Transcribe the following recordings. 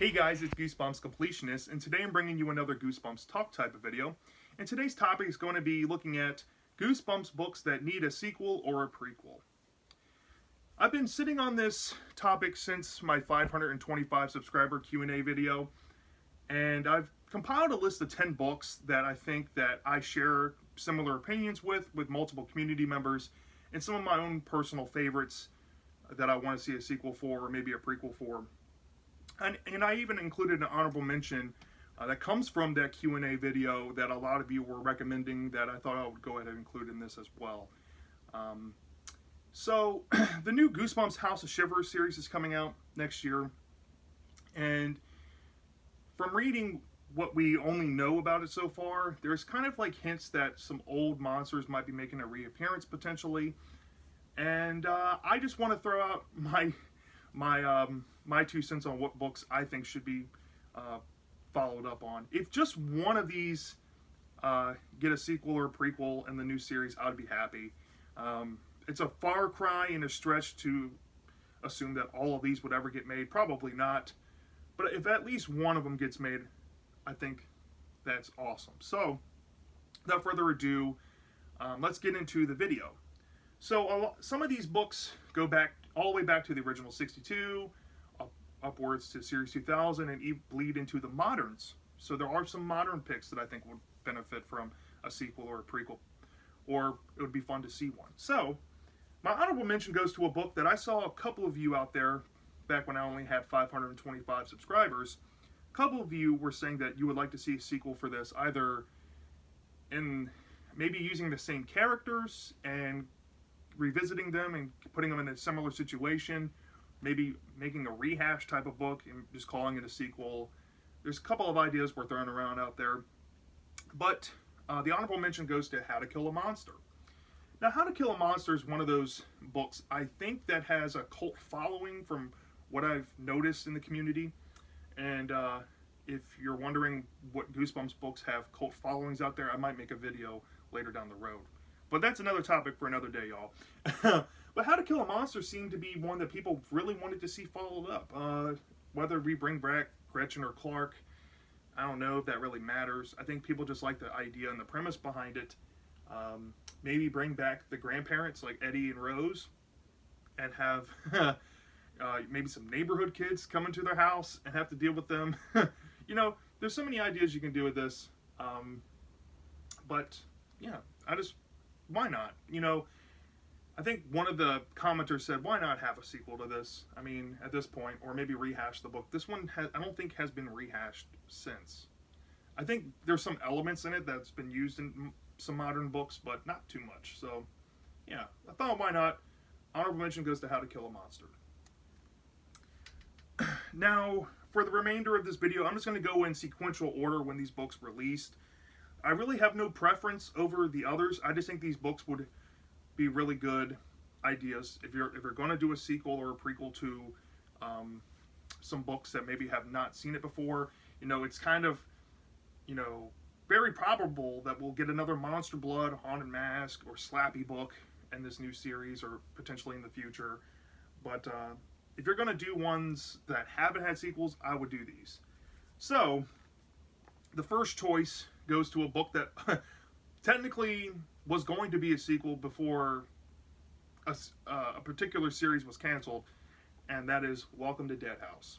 Hey guys, it's Goosebumps Completionist, and today I'm bringing you another Goosebumps talk type of video. And today's topic is going to be looking at Goosebumps books that need a sequel or a prequel. I've been sitting on this topic since my 525 subscriber Q&A video, and I've compiled a list of 10 books that I think that I share similar opinions with multiple community members, and some of my own personal favorites that I want to see a sequel for or maybe a prequel for. And I even included an honorable mention that comes from that Q&A video that a lot of you were recommending that I thought I would go ahead and include in this as well. So the new Goosebumps House of Shivers series is coming out next year. And from reading what we only know about it so far, there's kind of like hints that some old monsters might be making a reappearance potentially. And I just want to throw out my 2 cents on what books I think should be followed up on. If just one of these get a sequel or a prequel in the new series, I would be happy. It's a far cry and a stretch to assume that all of these would ever get made. Probably not. But if at least one of them gets made, I think that's awesome. So, without further ado, let's get into the video. So, some of these books go back all the way back to the original 62, upwards to Series 2000, and even bleed into the moderns. So there are some modern picks that I think would benefit from a sequel or a prequel, or it would be fun to see one. So, my honorable mention goes to a book that I saw a couple of you out there, back when I only had 525 subscribers, a couple of you were saying that you would like to see a sequel for this, either in maybe using the same characters and revisiting them and putting them in a similar situation, maybe making a rehash type of book and just calling it a sequel. There's a couple of ideas we're throwing around out there, but the honorable mention goes to How to Kill a Monster. Now, How to Kill a Monster is one of those books I think that has a cult following from what I've noticed in the community. And if you're wondering what Goosebumps books have cult followings out there, I might make a video later down the road. But that's another topic for another day, y'all. But How to Kill a Monster seemed to be one that people really wanted to see followed up. Whether we bring back Gretchen or Clark, I don't know if that really matters. I think people just like the idea and the premise behind it. Maybe bring back the grandparents like Eddie and Rose, and have maybe some neighborhood kids come into their house and have to deal with them. You know, there's so many ideas you can do with this. But yeah, why not? You know, I think one of the commenters said, why not have a sequel to this? I mean, at this point, or maybe rehash the book. This one, I don't think has been rehashed since. I think there's some elements in it that's been used in some modern books, but not too much. So, yeah, I thought, why not? Honorable mention goes to How to Kill a Monster. Now, for the remainder of this video, I'm just going to go in sequential order when these books released. I really have no preference over the others. I just think these books would be really good ideas if you're going to do a sequel or a prequel to some books that maybe have not seen it before. You know, it's kind of, you know, very probable that we'll get another Monster Blood, Haunted Mask, or Slappy book in this new series, or potentially in the future. But if you're going to do ones that haven't had sequels, I would do these. So, the first choice goes to a book that technically was going to be a sequel before a particular series was canceled, and that is Welcome to Dead House.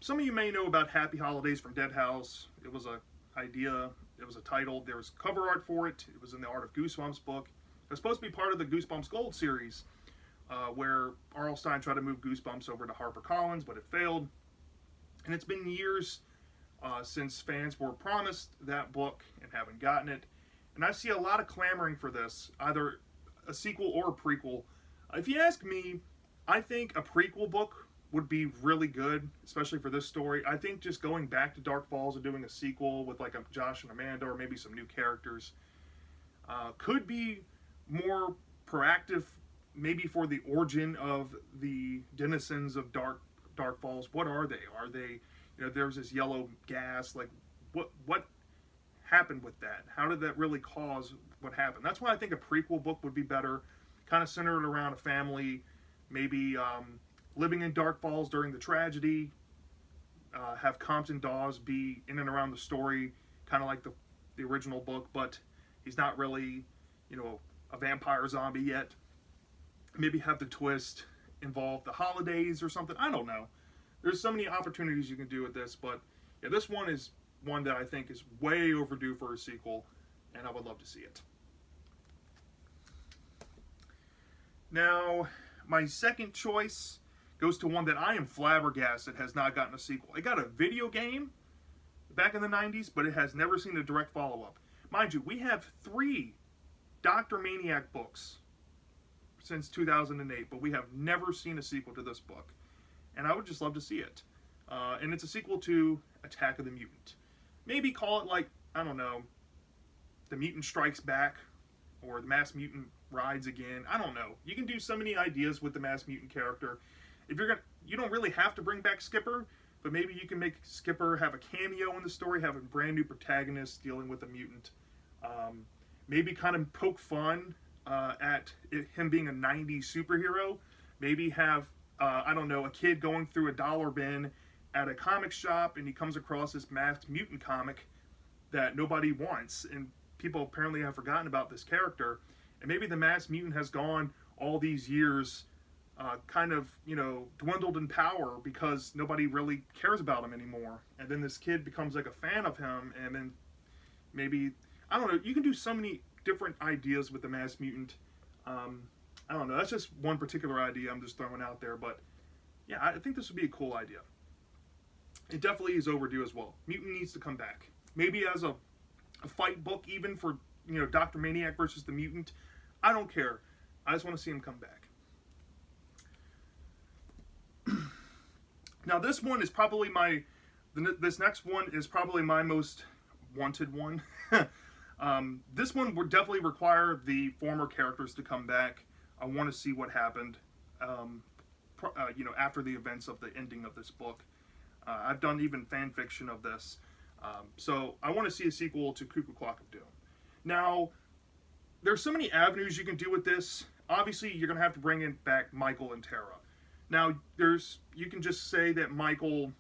Some of you may know about Happy Holidays from Dead House. It was an idea, it was a title, there was cover art for it, it was in the Art of Goosebumps book. It was supposed to be part of the Goosebumps Gold series, where R.L. Stine tried to move Goosebumps over to HarperCollins, but it failed. And it's been years since fans were promised that book and haven't gotten it. And I see a lot of clamoring for this, either a sequel or a prequel. If you ask me, I think a prequel book would be really good, especially for this story. I think just going back to Dark Falls and doing a sequel with like a Josh and Amanda, or maybe some new characters, could be more proactive, maybe for the origin of the denizens of Dark Falls. What are they? Are they, you know, there's this yellow gas, like what happened with that? How did that really cause what happened? That's why I think a prequel book would be better, kind of centered around a family, maybe living in Dark Falls during the tragedy. Have Compton Dawes be in and around the story, kind of like the original book, but he's not really, a vampire zombie yet. Maybe have the twist involve the holidays or something. I don't know. There's so many opportunities you can do with this, but yeah, this one is one that I think is way overdue for a sequel, and I would love to see it. Now, my second choice goes to one that I am flabbergasted has not gotten a sequel. It got a video game back in the 90s, but it has never seen a direct follow-up. Mind you, we have 3 Dr. Maniac books since 2008, but we have never seen a sequel to this book. And I would just love to see it. And it's a sequel to Attack of the Mutant. Maybe call it like, I don't know, The Mutant Strikes Back, or The Masked Mutant Rides Again. I don't know. You can do so many ideas with the Masked Mutant character. If you don't really have to bring back Skipper, but maybe you can make Skipper have a cameo in the story, have a brand new protagonist dealing with a mutant. Maybe kind of poke fun at him being a 90s superhero. Maybe have, I don't know, a kid going through a dollar bin at a comic shop and he comes across this Masked Mutant comic that nobody wants. And people apparently have forgotten about this character. And maybe the Masked Mutant has gone all these years kind of, dwindled in power because nobody really cares about him anymore. And then this kid becomes like a fan of him, and then maybe, I don't know, you can do so many different ideas with the Masked Mutant. I don't know, that's just one particular idea I'm just throwing out there, but yeah, I think this would be a cool idea. It definitely is overdue as well. Mutant needs to come back. Maybe as a fight book even for, Dr. Maniac versus the Mutant. I don't care. I just want to see him come back. Now this one is probably this next one is probably my most wanted one. This one would definitely require the former characters to come back. I want to see what happened, after the events of the ending of this book. I've done even fan fiction of this. So I want to see a sequel to Cuckoo Clock of Doom. Now, there's so many avenues you can do with this. Obviously, you're going to have to bring back Michael and Tara. Now, you can just say that Michael,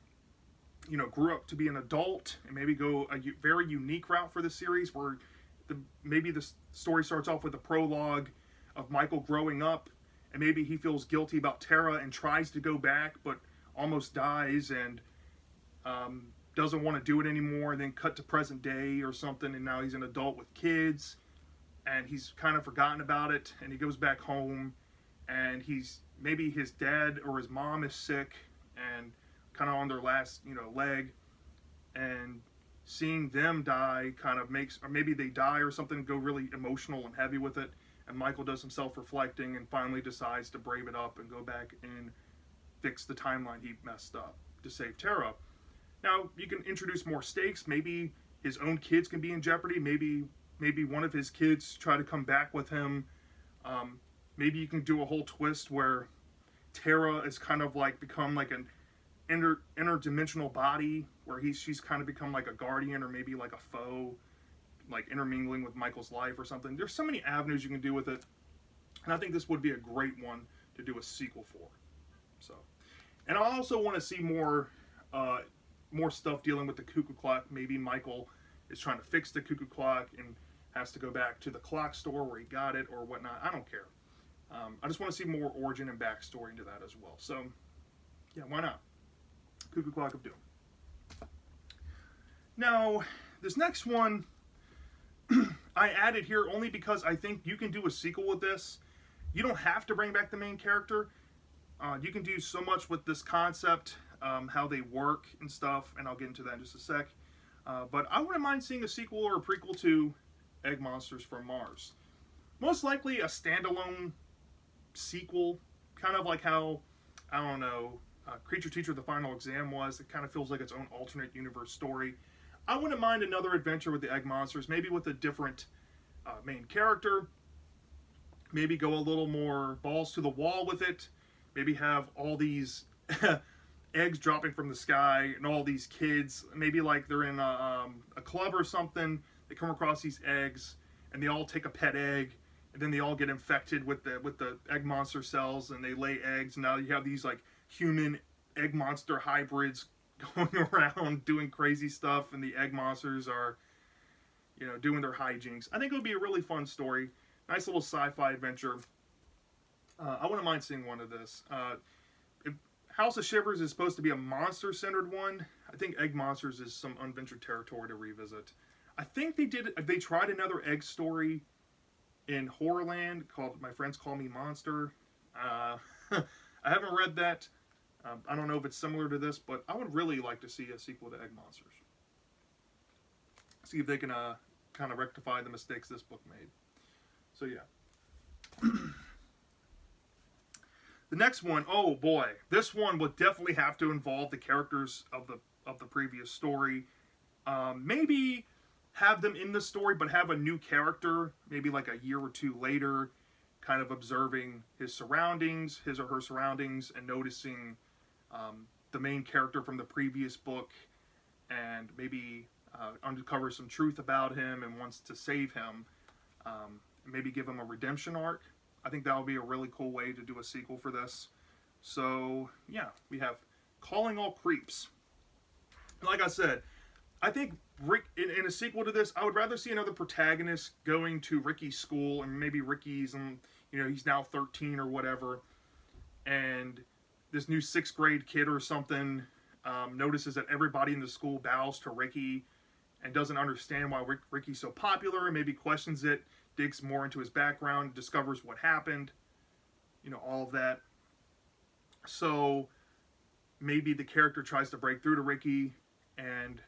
grew up to be an adult and maybe go a very unique route for the series where maybe the story starts off with a prologue of Michael growing up and maybe he feels guilty about Tara and tries to go back but almost dies and doesn't want to do it anymore, and then cut to present day or something, and now he's an adult with kids and he's kind of forgotten about it, and he goes back home and maybe his dad or his mom is sick and kind of on their last, leg, and seeing them die kind of makes, or maybe they die or something, go really emotional and heavy with it, and Michael does some self-reflecting and finally decides to brave it up and go back and fix the timeline he messed up to save Tara. Now, you can introduce more stakes. Maybe his own kids can be in jeopardy. Maybe one of his kids try to come back with him. Maybe you can do a whole twist where Tara is kind of like become like an interdimensional body where she's kind of become like a guardian or maybe like a foe, like intermingling with Michael's life or something. There's so many avenues you can do with it, and I think this would be a great one to do a sequel for. So, and I also want to see more stuff dealing with the Cuckoo Clock. Maybe Michael is trying to fix the Cuckoo Clock and has to go back to the clock store where he got it or whatnot. I don't care. I just want to see more origin and backstory into that as well. So, yeah, why not? Cuckoo Clock of Doom. Now, this next one I added here only because I think you can do a sequel with this. You don't have to bring back the main character. You can do so much with this concept, how they work and stuff, and I'll get into that in just a sec. But I wouldn't mind seeing a sequel or a prequel to Egg Monsters from Mars. Most likely a standalone sequel, kind of like how, I don't know, Creature Teacher the Final Exam was. It kind of feels like its own alternate universe story. I wouldn't mind another adventure with the Egg Monsters, maybe with a different main character. Maybe go a little more balls to the wall with it. Maybe have all these eggs dropping from the sky and all these kids, maybe like they're in a club or something. They come across these eggs and they all take a pet egg, and then they all get infected with the egg monster cells and they lay eggs. And now you have these like human egg monster hybrids going around doing crazy stuff, and the egg monsters are, doing their hijinks. I think it would be a really fun story. Nice little sci-fi adventure. I wouldn't mind seeing one of this. If House of Shivers is supposed to be a monster-centered one, I think Egg Monsters is some unventured territory to revisit. I think they tried another egg story in Horrorland called My Friends Call Me Monster. I haven't read that. I don't know if it's similar to this, but I would really like to see a sequel to Egg Monsters. See if they can kind of rectify the mistakes this book made. So yeah. The next one, oh boy, this one would definitely have to involve the characters of the previous story. Maybe have them in the story, but have a new character, maybe like a year or two later, kind of observing his or her surroundings, and noticing the main character from the previous book, and maybe uncover some truth about him and wants to save him. Maybe give him a redemption arc. I think that would be a really cool way to do a sequel for this. So, yeah, we have Calling All Creeps. Like I said, I think in a sequel to this, I would rather see another protagonist going to Ricky's school, and maybe Ricky's, he's now 13 or whatever, and this new 6th grade kid or something notices that everybody in the school bows to Ricky and doesn't understand why Ricky's so popular, and maybe questions it, digs more into his background, discovers what happened, all of that. So maybe the character tries to break through to Ricky, and,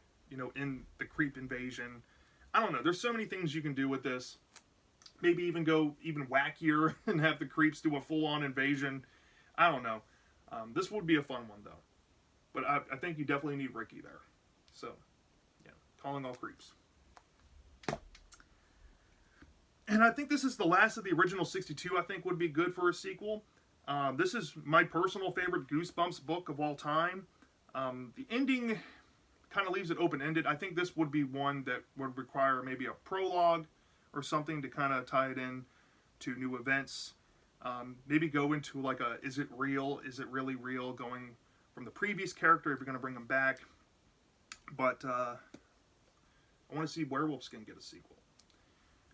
in the creep invasion. I don't know. There's so many things you can do with this. Maybe even go even wackier and have the creeps do a full-on invasion. I don't know. This would be a fun one, though. But I think you definitely need Ricky there. So, yeah. Calling All Creeps. And I think this is the last of the original 62 I think would be good for a sequel. This is my personal favorite Goosebumps book of all time. The ending kind of leaves it open-ended. I think this would be one that would require maybe a prologue or something to kind of tie it in to new events. Maybe go into like a, is it real? Is it really real? Going from the previous character if you're going to bring him back. But I want to see Werewolf Skin get a sequel.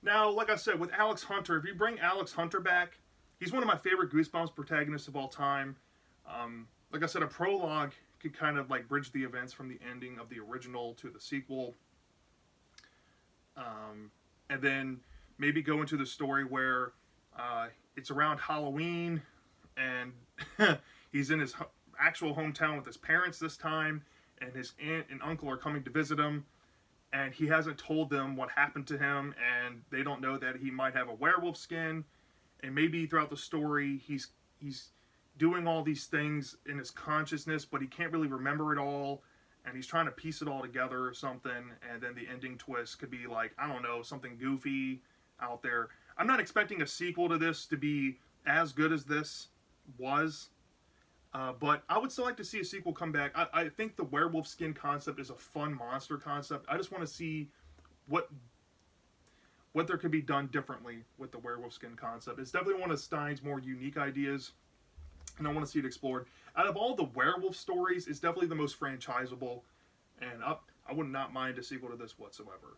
Now, like I said, with Alex Hunter, if you bring Alex Hunter back, he's one of my favorite Goosebumps protagonists of all time. Like I said, a prologue could kind of like bridge the events from the ending of the original to the sequel. And then maybe go into the story where it's around Halloween, and he's in his actual hometown with his parents this time, and his aunt and uncle are coming to visit him, and he hasn't told them what happened to him, and they don't know that he might have a werewolf skin. And maybe throughout the story he's doing all these things in his consciousness, but he can't really remember it all, and he's trying to piece it all together or something. And then the ending twist could be like, I don't know, something goofy out there. I'm not expecting a sequel to this to be as good as this was, but I would still like to see a sequel come back. I think the werewolf skin concept is a fun monster concept. I just want to see what there could be done differently with the werewolf skin concept. It's definitely one of Stein's more unique ideas, and I want to see it explored. Out of all the werewolf stories, it's definitely the most franchisable, and I would not mind a sequel to this whatsoever.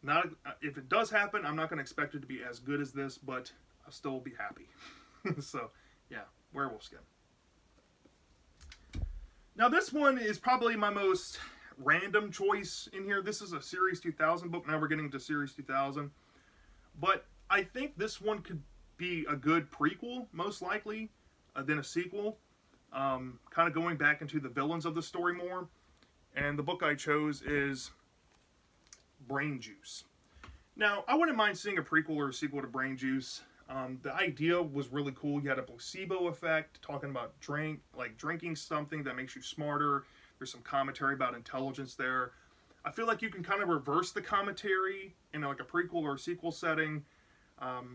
Not if it does happen, I'm not going to expect it to be as good as this, but I'll still be happy. So, yeah, Werewolf Skin. Now, this one is probably my most random choice in here. This is a Series 2000 book. Now we're getting to Series 2000. But I think this one could be a good prequel, most likely, than a sequel. Kind of going back into the villains of the story more. And the book I chose is Brain Juice. Now, I wouldn't mind seeing a prequel or a sequel to Brain Juice. The idea was really cool. You had a placebo effect, talking about drinking something that makes you smarter. There's some commentary about intelligence there. I feel like you can kind of reverse the commentary in like a prequel or a sequel setting.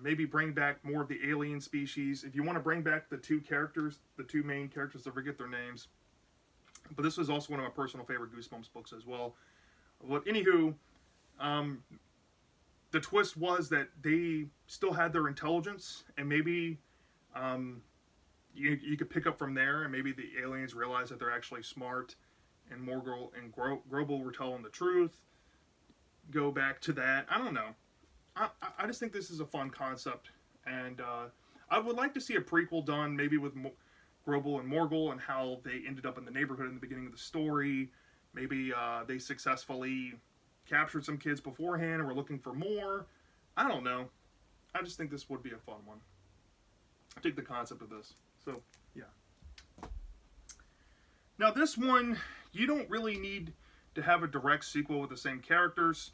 Maybe bring back more of the alien species. If you want to bring back the two main characters, I forget their names. But this was also one of my personal favorite Goosebumps books as well. But anywho, the twist was that they still had their intelligence, and maybe you could pick up from there, and maybe the aliens realize that they're actually smart, and Morgul and Grobel were telling the truth. Go back to that. I don't know. I just think this is a fun concept, and I would like to see a prequel done, maybe with Grobel and Morgul and how they ended up in the neighborhood in the beginning of the story. Maybe they successfully captured some kids beforehand and were looking for more. I don't know. I just think this would be a fun one. I take the concept of this. So, yeah. Now, this one, you don't really need to have a direct sequel with the same characters.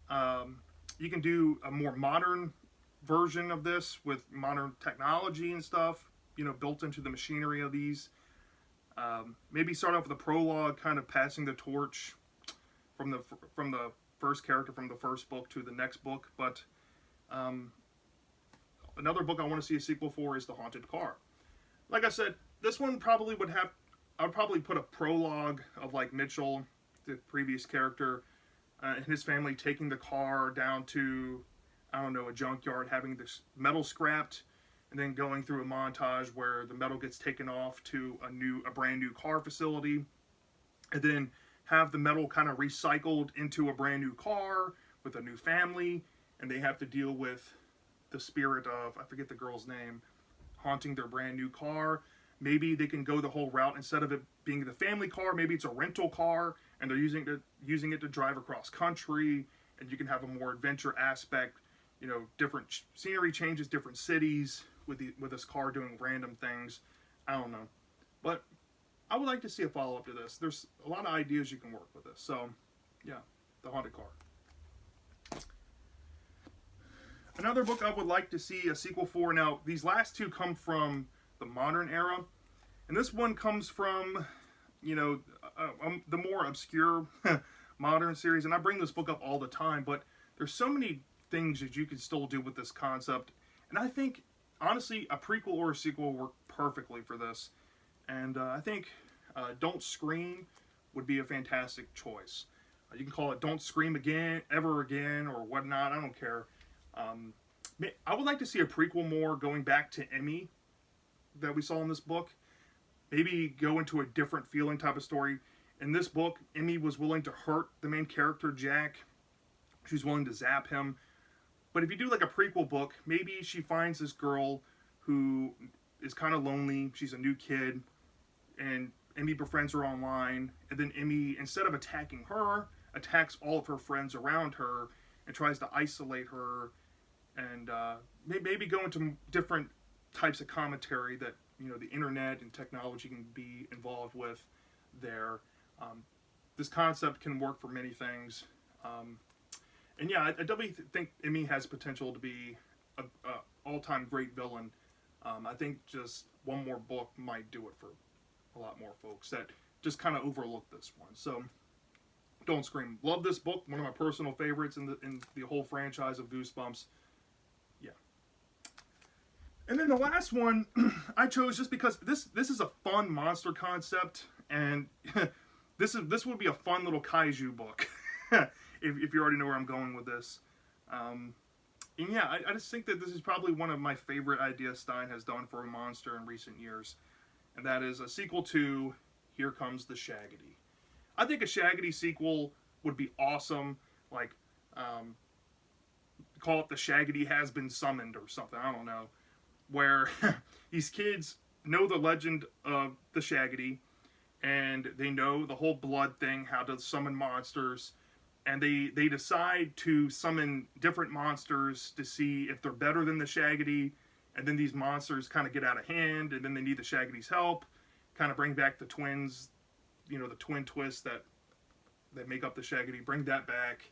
You can do a more modern version of this with modern technology and stuff, you know, built into the machinery of these. Maybe start off with a prologue, kind of passing the torch from the first character from the first book to the next book. But another book I want to see a sequel for is The Haunted Car. Like I said, this one probably would have, I'd probably put a prologue of like Mitchell, the previous character, and his family taking the car down to, I don't know, a junkyard, having this metal scrapped, and then going through a montage where the metal gets taken off to a brand new car facility, and then have the metal kind of recycled into a brand new car with a new family, and they have to deal with the spirit of, I forget the girl's name, haunting their brand new car. Maybe they can go the whole route. Instead of it being the family car, maybe it's a rental car, and they're using it to drive across country, and you can have a more adventure aspect, you know, different scenery changes, different cities, with this car doing random things. I don't know. But I would like to see a follow-up to this. There's a lot of ideas you can work with this. So, yeah, The Haunted Car. Another book I would like to see a sequel for. Now, these last two come from the modern era, and this one comes from, you know, the more obscure modern series. And I bring this book up all the time, but there's so many things that you can still do with this concept. And I think, honestly, a prequel or a sequel work perfectly for this. And I think Don't Scream would be a fantastic choice. You can call it Don't Scream Again, Ever Again, or whatnot. I don't care. I would like to see a prequel more going back to Emmy that we saw in this book. Maybe go into a different feeling type of story. In this book, Emmy was willing to hurt the main character, Jack. She was willing to zap him. But if you do like a prequel book, maybe she finds this girl who is kind of lonely. She's a new kid, and Emmy befriends her online. And then Emmy, instead of attacking her, attacks all of her friends around her and tries to isolate her, and maybe go into different types of commentary that, you know, the internet and technology can be involved with there. This concept can work for many things. And yeah, I definitely think Emmy has potential to be an all-time great villain. I think just one more book might do it for a lot more folks that just kind of overlook this one. So, Don't Scream. Love this book. One of my personal favorites in the whole franchise of Goosebumps. Yeah. And then the last one I chose just because this is a fun monster concept, and this would be a fun little kaiju book. If you already know where I'm going with this. And yeah, I just think that this is probably one of my favorite ideas Stein has done for a monster in recent years. And that is a sequel to Here Comes the Shaggedy. I think a Shaggedy sequel would be awesome. Like, call it The Shaggedy Has Been Summoned or something. I don't know. Where these kids know the legend of the Shaggedy, and they know the whole blood thing, how to summon monsters. And they decide to summon different monsters to see if they're better than the Shaggedy. And then these monsters kind of get out of hand, and then they need the Shaggedy's help. Kind of bring back the twins, you know, the twin twists that make up the Shaggedy. Bring that back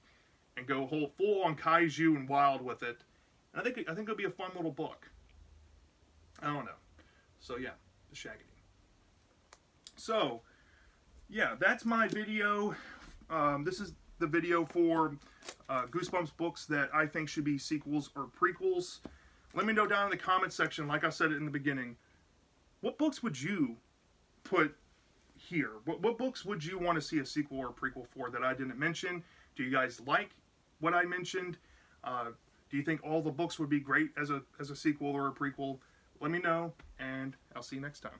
and go full on kaiju and wild with it. And I think it'll be a fun little book. I don't know. So yeah, the Shaggedy. So yeah, that's my video. This is the video for Goosebumps books that I think should be sequels or prequels. Let me know down in the comment section, like I said in the beginning, what books would you put here? What books would you want to see a sequel or a prequel for that I didn't mention? Do you guys like what I mentioned? Do you think all the books would be great as a sequel or a prequel? let me know, and I'll see you next time.